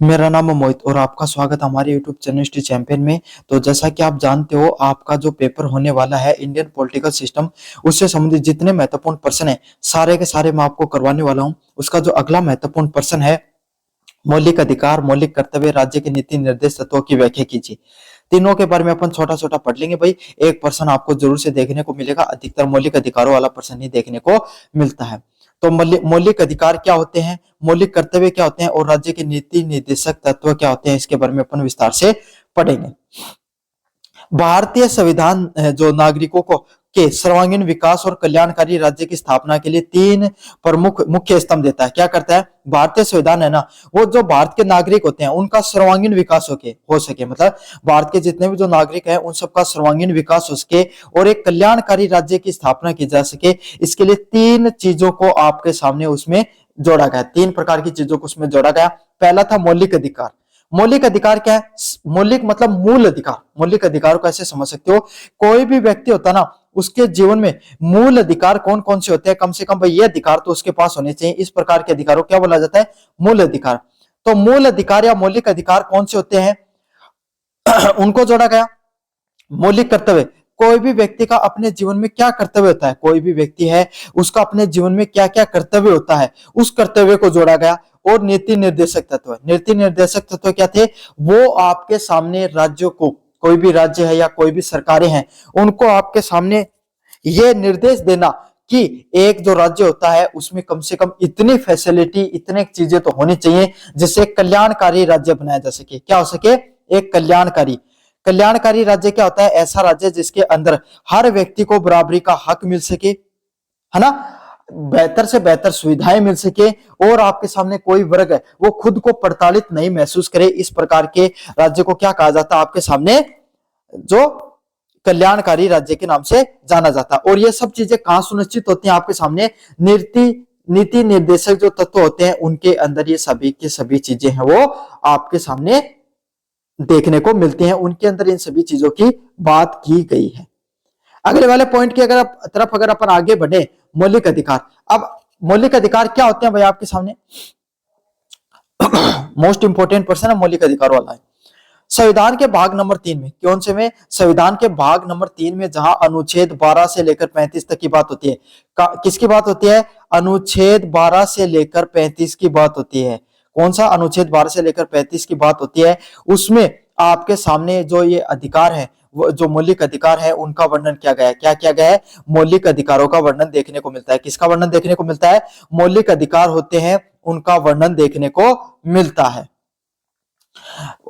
मेरा नाम है मोहित और आपका स्वागत है हमारे YouTube चैनल हिस्ट्री चैंपियन में। तो जैसा कि आप जानते हो, आपका जो पेपर होने वाला है इंडियन पॉलिटिकल सिस्टम, उससे संबंधित जितने महत्वपूर्ण प्रश्न है सारे के सारे मैं आपको करवाने वाला हूं। उसका जो अगला महत्वपूर्ण प्रश्न है, मौलिक अधिकार, मौलिक कर्तव्य, राज्य के नीति निर्देश तत्वों की व्याख्या कीजिए। तीनों के बारे में अपन छोटा छोटा पढ़ लेंगे भाई। एक प्रश्न आपको जरूर से देखने को मिलेगा, अधिकतर मौलिक अधिकारों वाला प्रश्न ही देखने को मिलता है। तो मौलिक अधिकार क्या होते हैं, मौलिक कर्तव्य क्या होते हैं और राज्य के नीति निर्देशक तत्व क्या होते हैं, इसके बारे में अपन विस्तार से पढ़ेंगे। भारतीय संविधान जो नागरिकों को के सर्वांगीण विकास और कल्याणकारी राज्य की स्थापना के लिए तीन प्रमुख मुख्य स्तंभ देता है। क्या करता है भारतीय संविधान है ना, वो जो भारत के नागरिक होते हैं उनका सर्वांगीण विकास हो सके, मतलब भारत के जितने भी जो नागरिक हैं उन सबका सर्वांगीण विकास हो सके और एक कल्याणकारी राज्य की स्थापना की जा सके। इसके लिए तीन चीजों को आपके सामने उसमें जोड़ा गया, तीन प्रकार की चीजों को उसमें जोड़ा गया। पहला था मौलिक अधिकार। मौलिक अधिकार क्या है? मौलिक मतलब मूल अधिकार। मौलिक अधिकार को ऐसे समझ सकते हो, कोई भी व्यक्ति होता ना, उसके जीवन में मूल अधिकार कौन कौन से होते हैं, कम से कम भाई ये अधिकार तो उसके पास होने चाहिए। इस प्रकार के अधिकारों क्या बोला जाता है? मूल अधिकार। तो मूल अधिकार या मौलिक अधिकार कौन से होते हैं उनको जोड़ा गया। मौलिक कर्तव्य, कोई भी व्यक्ति का अपने जीवन में क्या कर्तव्य होता है, कोई भी व्यक्ति है उसका अपने जीवन में क्या क्या कर्तव्य होता है, उस कर्तव्य को जोड़ा गया। और नीति निर्देशक तत्व, नीति निर्देशक तत्व क्या थे? वो आपके सामने राज्यों को, कोई भी राज्य है या कोई भी सरकारें हैं, उनको आपके सामने ये निर्देश देना कि एक जो राज्य होता है उसमें कम से कम इतनी फैसिलिटी, इतने चीजें तो होनी चाहिए जिससे कल्याणकारी राज्य बनाया जा सके। क्या हो सके? एक कल्याणकारी राज्य क्या होता है? ऐसा राज्य जिसके अंदर हर व्यक्ति को बराबरी का हक मिल सके, है ना, बेहतर से बेहतर सुविधाएं मिल सके और आपके सामने कोई वर्ग है वो खुद को प्रताड़ित नहीं महसूस करे। इस प्रकार के राज्य को क्या कहा जाता है? आपके सामने जो कल्याणकारी राज्य के नाम से जाना जाता है। और ये सब चीजें कहां सुनिश्चित होती हैं? आपके सामने नीति निर्देशक जो तत्व होते हैं उनके अंदर ये सभी की सभी चीजें हैं वो आपके सामने देखने को मिलती हैं, उनके अंदर इन सभी चीजों की बात की गई है। अगले वाले पॉइंट की अगर अपन आगे बढ़े, मौलिक अधिकार। अब मौलिक अधिकार क्या होते हैं भाई आपके सामने? मोस्ट इंपोर्टेंट पर्सन है मौलिक अधिकार वाला है। संविधान के भाग नंबर 3 में, कौन से में? संविधान के भाग नंबर 3 में जहां अनुच्छेद 12 से लेकर 35 तक की बात होती है। किसकी बात होती है? अनुच्छेद 12 से लेकर 35 की बात होती है। कौन सा अनुच्छेद 12 से लेकर 35 की बात होती है? उसमें आपके सामने जो ये अधिकार है, वो जो मौलिक अधिकार है, उनका वर्णन किया गया है। क्या किया गया है? मौलिक अधिकारों का वर्णन देखने को मिलता है। किसका वर्णन देखने को मिलता है? मौलिक अधिकार होते हैं उनका वर्णन देखने को मिलता है।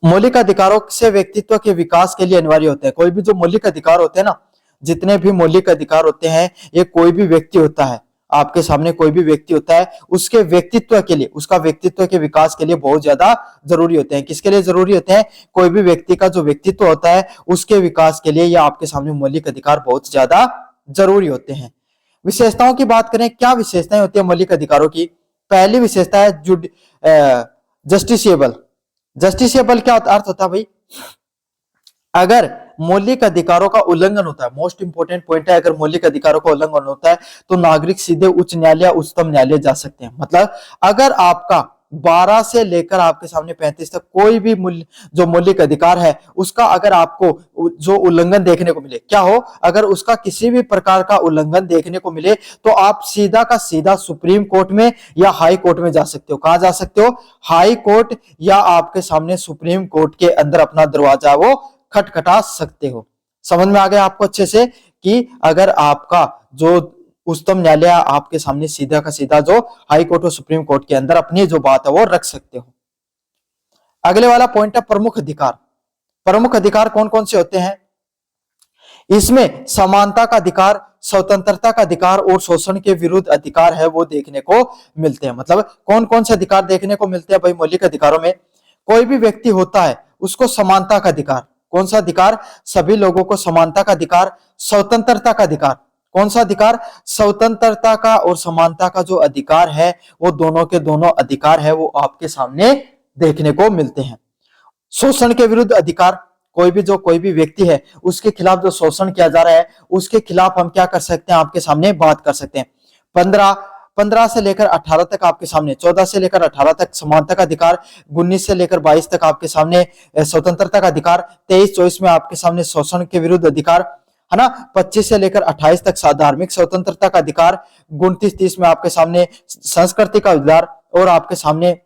मौलिक अधिकारों से व्यक्तित्व के विकास के लिए अनिवार्य होते हैं। कोई भी जो मौलिक अधिकार होते हैं ना, जितने भी मौलिक अधिकार होते हैं, ये कोई भी व्यक्ति होता है, आपके सामने कोई भी व्यक्ति होता है, उसके व्यक्तित्व के लिए, उसका व्यक्तित्व के विकास के लिए बहुत ज्यादा जरूरी होते हैं। किसके लिए जरूरी होते हैं? कोई भी व्यक्ति का जो व्यक्तित्व होता है उसके विकास के लिए यह आपके सामने मौलिक अधिकार बहुत ज्यादा जरूरी होते हैं। विशेषताओं की बात करें, क्या विशेषताएं होती है मौलिक अधिकारों की? पहली विशेषता है जस्टिसिएबल। जस्टिसिएबल क्या अर्थ होता है भाई? अगर मौलिक अधिकारों का उल्लंघन होता है, मोस्ट इंपोर्टेंट पॉइंट है, अगर मौलिक अधिकारों का उल्लंघन होता है तो नागरिक सीधे उच्च न्यायालय, उच्चतम न्यायालय जा सकते हैं। मतलब अगर आपका 12 से लेकर आपके सामने 35 तक कोई भी जो मौलिक अधिकार है उसका अगर आपको जो उल्लंघन देखने को मिले, क्या हो? अगर उसका किसी भी प्रकार का उल्लंघन देखने को मिले तो आप सीधा का सीधा सुप्रीम कोर्ट में या हाई कोर्ट में जा सकते हो। कहां जा सकते हो? हाई कोर्ट या आपके सामने सुप्रीम कोर्ट के अंदर अपना दरवाजा वो खटखटा सकते हो। समझ में आ गया आपको अच्छे से कि अगर आपका जो उच्चतम न्यायालय आपके सामने सीधा का सीधा जो हाई कोर्ट और सुप्रीम कोर्ट के अंदर अपनी जो बात है वो रख सकते हो। अगले वाला पॉइंट है प्रमुख अधिकार। प्रमुख अधिकार कौन कौन से होते हैं? इसमें समानता का अधिकार, स्वतंत्रता का अधिकार और शोषण के विरुद्ध अधिकार है वो देखने को मिलते हैं। मतलब कौन कौन से अधिकार देखने को मिलते हैं भाई मौलिक अधिकारों में? कोई भी व्यक्ति होता है उसको समानता का अधिकार। कौन सा अधिकार? सभी लोगों को समानता का अधिकार। स्वतंत्रता का अधिकार, कौन सा अधिकार? स्वतंत्रता का और समानता का जो अधिकार है वो दोनों के दोनों अधिकार है वो आपके सामने देखने को मिलते हैं। शोषण के विरुद्ध अधिकार, कोई भी व्यक्ति है उसके खिलाफ जो शोषण किया जा रहा है उसके खिलाफ हम क्या कर सकते हैं? आपके सामने बात कर सकते हैं। 15 से लेकर 18 तक आपके सामने, 14 से लेकर 18 तक समानता का अधिकार, 19 से लेकर 22 तक आपके सामने स्वतंत्रता का अधिकार, 23-24 में आपके सामने शोषण के विरुद्ध अधिकार, है ना, 25 से लेकर 28 तक धार्मिक स्वतंत्रता का अधिकार, 29-30 में आपके सामने संस्कृति का अधिकार, और आपके सामने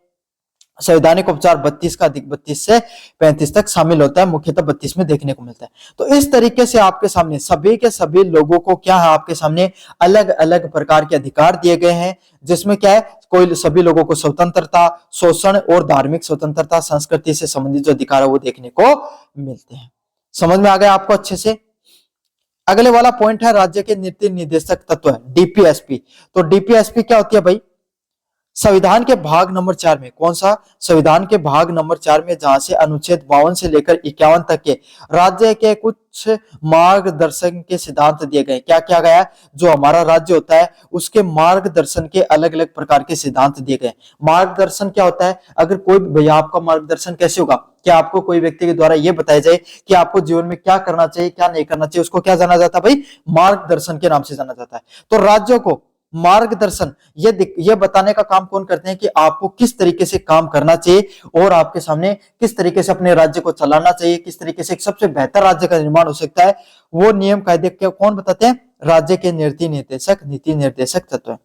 संवैधानिक उपचार 32 से 35 तक शामिल होता है, मुख्यतः 32 में देखने को मिलता है। तो इस तरीके से आपके सामने सभी के सभी लोगों को क्या है, आपके सामने अलग अलग प्रकार के अधिकार दिए गए हैं, जिसमें क्या है, कोई सभी लोगों को स्वतंत्रता, शोषण और धार्मिक स्वतंत्रता, संस्कृति से संबंधित जो अधिकार है वो देखने को मिलते हैं। समझ में आ गया आपको अच्छे से। अगले वाला पॉइंट है राज्य के नीति निर्देशक तत्व है, डीपीएसपी। तो डीपीएसपी क्या होती है भाई, संविधान के भाग नंबर 4 में, कौन सा, संविधान के भाग नंबर 4 में, जहां से अनुच्छेद 52 से लेकर 51 तक के राज्य के कुछ मार्गदर्शन के सिद्धांत दिए गए। क्या किया गया है, जो हमारा राज्य होता है उसके मार्गदर्शन के अलग अलग प्रकार के सिद्धांत दिए गए। मार्गदर्शन क्या होता है, अगर कोई भैया आपका मार्गदर्शन कैसे होगा, क्या आपको कोई व्यक्ति के द्वारा यह बताया जाए कि आपको जीवन में क्या करना चाहिए क्या नहीं करना चाहिए, उसको क्या जाना जाता है भाई, मार्गदर्शन के नाम से जाना जाता है। तो राज्यों को मार्गदर्शन ये बताने का काम कौन करते हैं कि आपको किस तरीके से काम करना चाहिए और आपके सामने किस तरीके से अपने राज्य को चलाना चाहिए, किस तरीके से एक सबसे बेहतर राज्य का निर्माण हो सकता है, वो नियम कायदे कौन बताते हैं, राज्य के नीति निर्देशक तत्व है।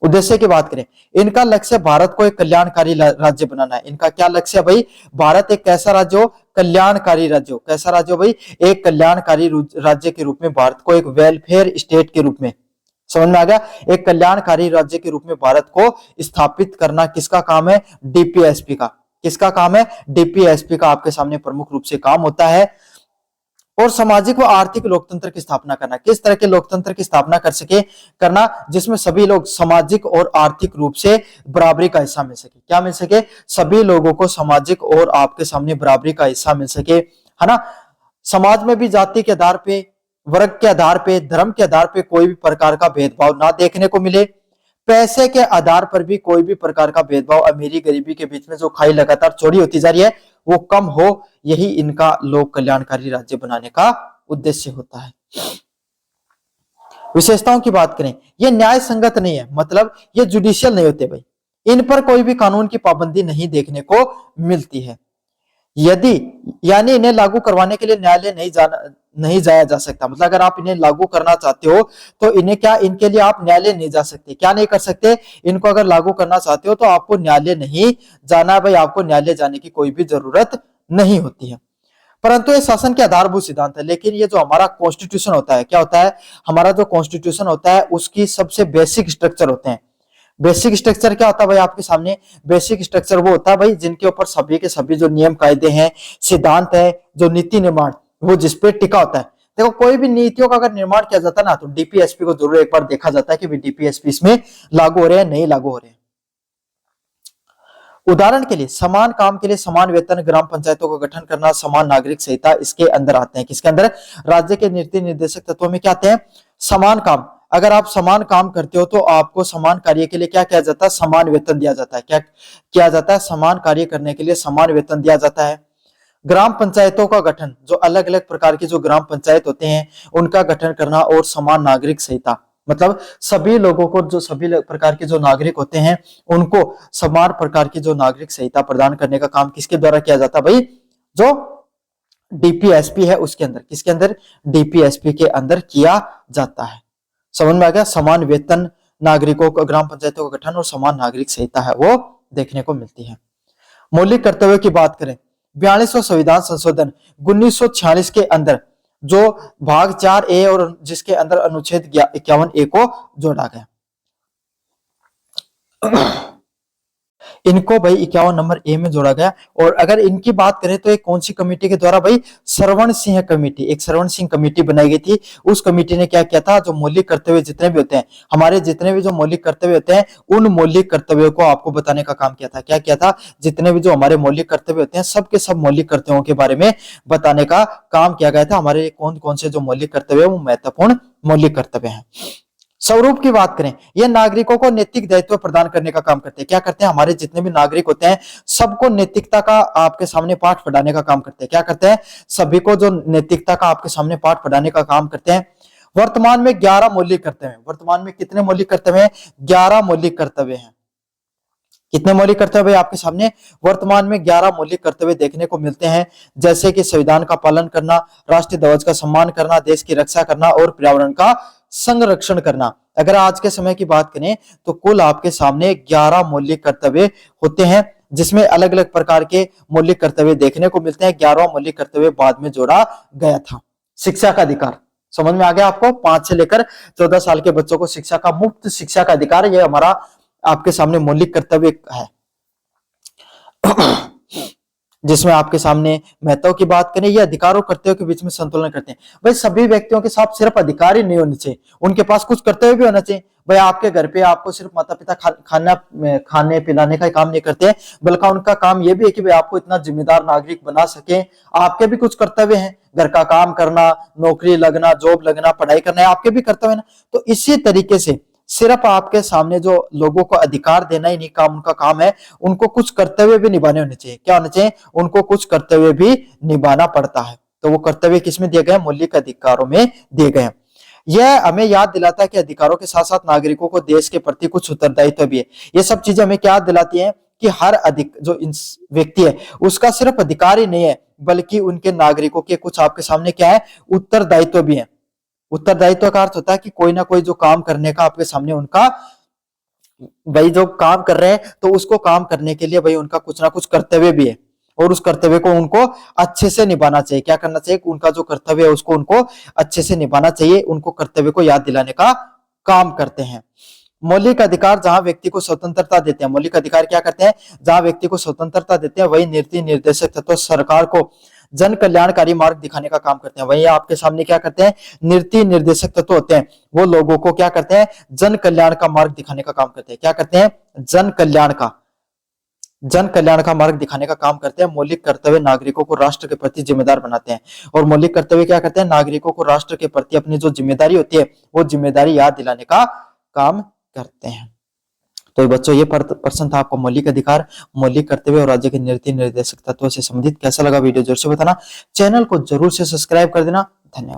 उद्देश्य की बात करें, इनका लक्ष्य भारत को एक कल्याणकारी राज्य बनाना है। इनका क्या लक्ष्य है भाई, भारत एक कैसा राज्य हो, कल्याणकारी राज्य हो। कैसा राज्य हो भाई, एक कल्याणकारी राज्य के रूप में भारत को, एक वेलफेयर स्टेट के रूप में, समझ में आ गया, एक कल्याणकारी राज्य के रूप में भारत को स्थापित करना किसका काम है, डीपीएसपी का। किसका काम है, डीपीएसपी का आपके सामने प्रमुख रूप से काम होता है। और सामाजिक व आर्थिक लोकतंत्र की स्थापना करना, किस तरह के लोकतंत्र की स्थापना कर सके, करना जिसमें सभी लोग सामाजिक और आर्थिक रूप से बराबरी का हिस्सा मिल सके। क्या मिल सके, सभी लोगों को सामाजिक और आपके सामने बराबरी का हिस्सा मिल सके, है ना। समाज में भी जाति के आधार पे, वर्ग के आधार पे, धर्म के आधार पे कोई भी प्रकार का भेदभाव ना देखने को मिले। पैसे के आधार पर भी कोई भी प्रकार का भेदभाव, अमीरी गरीबी के बीच में जो खाई लगातार चौड़ी होती जा रही है वो कम हो, यही इनका लोक कल्याणकारी राज्य बनाने का उद्देश्य होता है। विशेषताओं की बात करें, ये न्याय संगत नहीं है, मतलब ये जुडिशियल नहीं होते भाई, इन पर कोई भी कानून की पाबंदी नहीं देखने को मिलती है। यदि यानी इन्हें लागू करवाने के लिए न्यायालय नहीं जाया जा सकता, मतलब अगर आप इन्हें लागू करना चाहते हो तो इन्हें क्या, इनके लिए आप न्यायालय नहीं जा सकते। क्या नहीं कर सकते, इनको अगर लागू करना चाहते हो तो आपको न्यायालय नहीं जाना है भाई, आपको न्यायालय जाने की कोई भी जरूरत नहीं होती है। परंतु ये शासन के आधारभूत सिद्धांत है। लेकिन ये जो हमारा कॉन्स्टिट्यूशन होता है, क्या होता है, हमारा जो कॉन्स्टिट्यूशन होता है उसकी सबसे बेसिक स्ट्रक्चर होते हैं। बेसिक स्ट्रक्चर क्या होता है भाई, आपके सामने बेसिक स्ट्रक्चर वो होता है भाई जिनके ऊपर सभी के सभी जो नियम कायदे हैं, सिद्धांत है, जो नीति निर्माण वो जिसपे टिका होता है। देखो कोई भी नीतियों का अगर निर्माण किया जाता है ना, तो डीपीएसपी को जरूर एक बार देखा जाता है कि डीपीएसपी इसमें लागू हो रहे हैं नहीं लागू हो रहे हैं। उदाहरण के लिए समान काम के लिए समान वेतन, ग्राम पंचायतों का गठन करना, समान नागरिक संहिता इसके अंदर आते हैं। किसके अंदर, राज्य के नीति निर्देशक तत्वों में क्या आते हैं, समान काम। अगर आप समान काम करते हो तो आपको समान कार्य के लिए क्या किया जाता है, समान वेतन दिया जाता है। क्या किया जाता है, समान कार्य करने के लिए समान वेतन दिया जाता है। ग्राम पंचायतों का गठन, जो अलग अलग प्रकार के जो ग्राम पंचायत होते हैं उनका गठन करना, और समान नागरिक संहिता, मतलब सभी लोगों को, जो सभी प्रकार के जो नागरिक होते हैं उनको समान प्रकार की जो नागरिक संहिता प्रदान करने का काम किसके द्वारा किया जाता है भाई, जो डीपीएसपी है उसके अंदर। किसके अंदर, डीपीएसपी के अंदर किया जाता है। समझ में आ गया, समान वेतन, नागरिकों को, ग्राम पंचायतों का गठन और समान नागरिक संहिता है वो देखने को मिलती है। मौलिक कर्तव्यों की बात करें, 42वां संविधान संशोधन 1946 के अंदर जो भाग 4A और जिसके अंदर अनुच्छेद 51A को जोड़ा गया, इनको भाई 51 नंबर ए में जोड़ा गया। और अगर इनकी बात करें तो एक कौन सी कमेटी के द्वारा भाई, श्रवण सिंह कमेटी, एक श्रवण सिंह कमेटी बनाई गई थी। उस कमेटी ने क्या किया था, जो मौलिक कर्तव्य जितने भी होते हैं, हमारे जितने भी जो मौलिक कर्तव्य होते हैं उन मौलिक कर्तव्यों को आपको बताने का काम किया था। क्या किया था, जितने भी जो हमारे मौलिक कर्तव्य होते हैं सबके सब मौलिक कर्तव्यों के बारे में बताने का काम किया गया था। हमारे कौन कौन से जो मौलिक कर्तव्य वो महत्वपूर्ण मौलिक कर्तव्य हैं। स्वरूप की बात करें, ये नागरिकों को नैतिक दायित्व प्रदान करने का काम करते हैं। क्या करते हैं, हमारे जितने भी नागरिक होते हैं सबको नैतिकता का आपके सामने पाठ पढ़ाने का काम करते हैं। क्या करते हैं, सभी को जो नैतिकता का आपके सामने पाठ पढ़ाने का काम करते हैं। वर्तमान में 11 मौलिक कर्तव्य हैं। वर्तमान में कितने मौलिक कर्तव्य हैं? 11 मौलिक कर्तव्य हैं। कितने मौलिक कर्तव्य आपके सामने? वर्तमान में 11 मौलिक कर्तव्य देखने को मिलते हैं, जैसे कि संविधान का पालन करना, राष्ट्रीय ध्वज का सम्मान करना, देश की रक्षा करना और पर्यावरण का संरक्षण करना। अगर आज के समय की बात करें तो कुल आपके सामने 11 मौलिक कर्तव्य होते हैं, जिसमें अलग अलग प्रकार के मौलिक कर्तव्य देखने को मिलते हैं। 11वां मौलिक कर्तव्य बाद में जोड़ा गया था। शिक्षा का अधिकार समझ में आ गया आपको? 5 से लेकर 14 साल के बच्चों को शिक्षा का, मुफ्त शिक्षा का अधिकार, यह हमारा आपके सामने मौलिक कर्तव्य है। जिसमें आपके सामने महत्व की बात करें, ये अधिकारों कर्तव्यों के बीच में संतुलन करते हैं। भाई सभी व्यक्तियों के साथ सिर्फ अधिकार ही नहीं होने चाहिए, उनके पास कुछ कर्तव्य भी होना चाहिए। भाई आपके घर पे आपको सिर्फ माता पिता खाने पिलाने का काम नहीं करते, बल्कि उनका काम यह भी है कि भाई आपको इतना जिम्मेदार नागरिक बना सके। आपके भी कुछ कर्तव्य हैं, घर का काम करना, नौकरी लगना, जॉब लगना, पढ़ाई करना है, आपके भी कर्तव्य है ना। तो इसी तरीके से सिर्फ आपके सामने जो लोगों को अधिकार देना ही नहीं काम उनका काम है, उनको कुछ कर्तव्य भी निभाने होने चाहिए। क्या होने चाहिए? उनको कुछ कर्तव्य भी निभाना पड़ता है। तो वो कर्तव्य किसमें दिए गए? मौलिक अधिकारों में दिए गए। यह हमें याद दिलाता है कि अधिकारों के साथ साथ नागरिकों को देश के प्रति कुछ उत्तरदायित्व भी है। ये सब चीजें हमें क्या दिलाती हैं कि हर जो व्यक्ति है उसका सिर्फ अधिकार ही नहीं है, बल्कि उनके नागरिकों के कुछ आपके सामने क्या है? उत्तरदायित्व भी है। उत्तरदायित्व का अर्थ होता है कि कोई ना कोई जो काम करने का आपके सामने उनका, भाई जो काम कर रहे हैं तो उसको काम करने के लिए भाई उनका कुछ ना कुछ कर्तव्य भी है, और उस कर्तव्य को उनको अच्छे से निभाना चाहिए। क्या करना चाहिए? उनका जो कर्तव्य है उसको उनको अच्छे से निभाना चाहिए, उनको कर्तव्य को याद दिलाने का काम करते हैं। मौलिक अधिकार जहां व्यक्ति को स्वतंत्रता देते हैं, मौलिक अधिकार क्या करते हैं? जहां व्यक्ति को स्वतंत्रता देते हैं, वही नीति निर्देशक तत्व सरकार को जन कल्याणकारी मार्ग दिखाने का काम करते हैं। वही आपके सामने क्या करते हैं? नीति निर्देशक तत्व होते हैं, वो लोगों को क्या करते हैं? जन कल्याण का मार्ग दिखाने का काम करते हैं। क्या करते हैं? जन कल्याण का मार्ग दिखाने का काम करते हैं। मौलिक कर्तव्य नागरिकों को राष्ट्र के प्रति जिम्मेदार बनाते हैं, और मौलिक कर्तव्य क्या करते हैं? नागरिकों को राष्ट्र के प्रति अपनी जो जिम्मेदारी होती है वो जिम्मेदारी याद दिलाने का काम करते हैं। तो बच्चों ये प्रश्न था आपको मौलिक अधिकार, मौलिक कर्तव्य और राज्य के नीति निर्देशक तत्वों से संबंधित। कैसा लगा वीडियो जरूर से बताना, चैनल को जरूर से सब्सक्राइब कर देना। धन्यवाद।